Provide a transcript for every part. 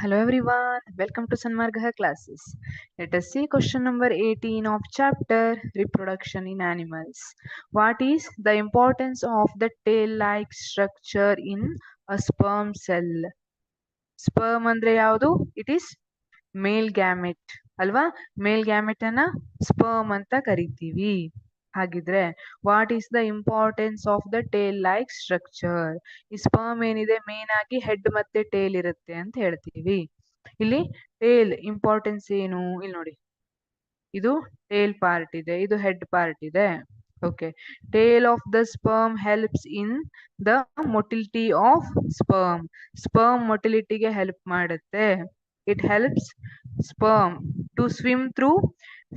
Hello everyone, welcome to Sanmargaha classes. Let us see question number 18 of chapter Reproduction in Animals. What is the importance of the tail-like structure in a sperm cell? Sperm andre yaudu? It is male gamete ಅಲ್ವಾ? ಮೇಲ್ gamete ಅನ್ನ sperm ಅಂತ ಕರಿತೀವಿ. ಹಾಗಿದ್ರೆ what is the importance of the tail like structure? ಈ sperm ಏನಿದೆ main ಆಗಿ head ಮತ್ತೆ tail ಇರುತ್ತೆ ಅಂತ ಹೇಳ್ತೀವಿ. ಇಲ್ಲಿ ಟೇಲ್ ಇಂಪಾರ್ಟೆನ್ಸ್ ಏನು? ಇಲ್ಲಿ ನೋಡಿ, ಇದು ಟೇಲ್ ಪಾರ್ಟ್ ಇದೆ, ಇದು ಹೆಡ್ ಪಾರ್ಟ್ ಇದೆ. Okay, tail of the sperm helps in the motility of sperm. Sperm ಮೊಟಿಲಿಟಿಗೆ ಹೆಲ್ಪ್ ಮಾಡುತ್ತೆ. It helps sperm to swim through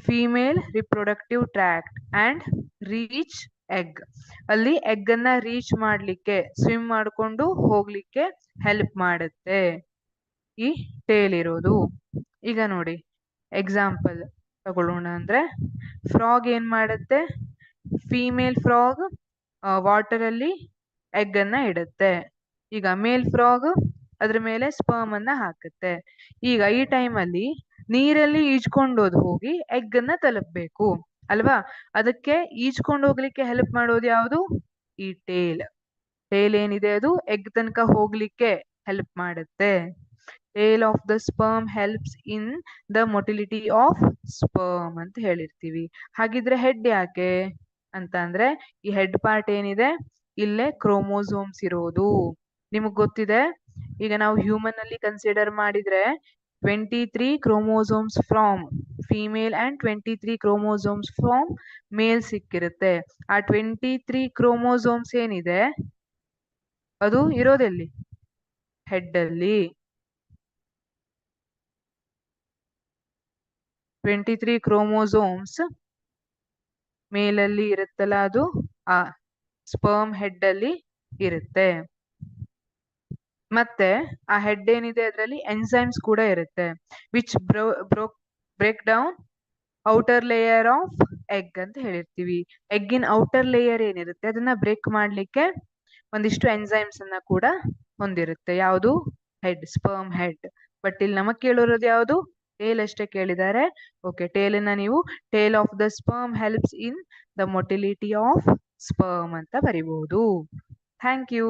female reproductive tract and reach egg. ಅಲ್ಲಿ ಎಗ್ ಅನ್ನ ರೀಚ್ ಮಾಡ್ಲಿಕ್ಕೆ, swim ಮಾಡ್ಕೊಂಡು ಹೋಗ್ಲಿಕ್ಕೆ ಹೆಲ್ಪ್ ಮಾಡುತ್ತೆ ಈ ಟೇಲ್ ಇರೋದು. ಈಗ ನೋಡಿ ಎಕ್ಸಾಂಪಲ್ ತಗೊಳ್ಳೋಣ ಅಂದ್ರೆ, ಫ್ರಾಗ್ ಏನ್ ಮಾಡುತ್ತೆ? ಫೀಮೇಲ್ ಫ್ರಾಗ್ ವಾಟರ್ ಅಲ್ಲಿ ಎಗ್ ಅನ್ನ ಇಡುತ್ತೆ. ಈಗ ಮೇಲ್ ಫ್ರಾಗ್ ಅದ್ರ ಮೇಲೆ ಸ್ಪರ್ಮ್ ಅನ್ನ ಹಾಕುತ್ತೆ. ಈಗ ಈ ಟೈಮ್ ಅಲ್ಲಿ ನೀರಲ್ಲಿ ಈಜ್ಕೊಂಡೋದು ಹೋಗಿ ಎಗ್ ಅನ್ನ ತಲುಪಬೇಕು ಅಲ್ವಾ? ಅದಕ್ಕೆ ಈಜ್ಕೊಂಡು ಹೋಗ್ಲಿಕ್ಕೆ ಹೆಲ್ಪ್ ಮಾಡೋದು ಯಾವುದು? ಈ ಟೇಲ್. ಟೇಲ್ ಏನಿದೆ ಅದು ಎಗ್ ತನಕ ಹೋಗ್ಲಿಕ್ಕೆ ಹೆಲ್ಪ್ ಮಾಡುತ್ತೆ. Tail of the sperm helps in the motility of sperm ಅಂತ ಹೇಳಿರ್ತೀವಿ. ಹಾಗಿದ್ರೆ ಹೆಡ್ ಯಾಕೆ ಅಂತ ಅಂದ್ರೆ, ಈ ಹೆಡ್ ಪಾರ್ಟ್ ಏನಿದೆ ಇಲ್ಲೇ ಕ್ರೋಮೋಸೋಮ್ಸ್ ಇರೋದು. ನಿಮಗ್ ಗೊತ್ತಿದೆ, ಈಗ ನಾವು ಹ್ಯೂಮನ್ ಅಲ್ಲಿ ಕನ್ಸಿಡರ್ ಮಾಡಿದ್ರೆ 23 chromosomes from female and 23 chromosomes from male ಸಿಕ್ಕಿರುತ್ತೆ. ಆ 23 chromosomes ಏನಿದೆ ಅದು ಇರೋದೆಲ್ಲಿ? ಹೆಡ್ ಅಲ್ಲಿ. 23 chromosomes ಮೇಲಲ್ಲಿ ಇರುತ್ತಲ್ಲ, ಅದು ಆ ಸ್ಪರ್ಮ್ ಹೆಡ್ ಅಲ್ಲಿ ಇರುತ್ತೆ. ಮತ್ತೆ ಆ ಹೆಡ್ ಏನಿದೆ ಅದರಲ್ಲಿ ಎನ್ಸೈಮ್ಸ್ ಕೂಡ ಇರುತ್ತೆ, which break down outer layer of egg ಅಂತ ಹೇಳಿರ್ತೀವಿ. ಎಗ್ಗಿನ ಔಟರ್ ಲೇಯರ್ ಏನಿರುತ್ತೆ ಅದನ್ನ ಬ್ರೇಕ್ ಮಾಡ್ಲಿಕ್ಕೆ ಒಂದಿಷ್ಟು ಎನ್ಸೈಮ್ಸ್ ಅನ್ನ ಕೂಡ ಹೊಂದಿರುತ್ತೆ. ಯಾವುದು? Head, sperm head. ಬಟ್ ಇಲ್ಲಿ ನಮಗ್ ಕೇಳಿರೋದು ಯಾವುದು? ಟೇಲ್ ಅಷ್ಟೇ ಕೇಳಿದ್ದಾರೆ. ಓಕೆ, ಟೇಲನ್ನ ನೀವು tail of the sperm helps in the motility of sperm ಅಂತ ಬರಿಬಹುದು. Thank you.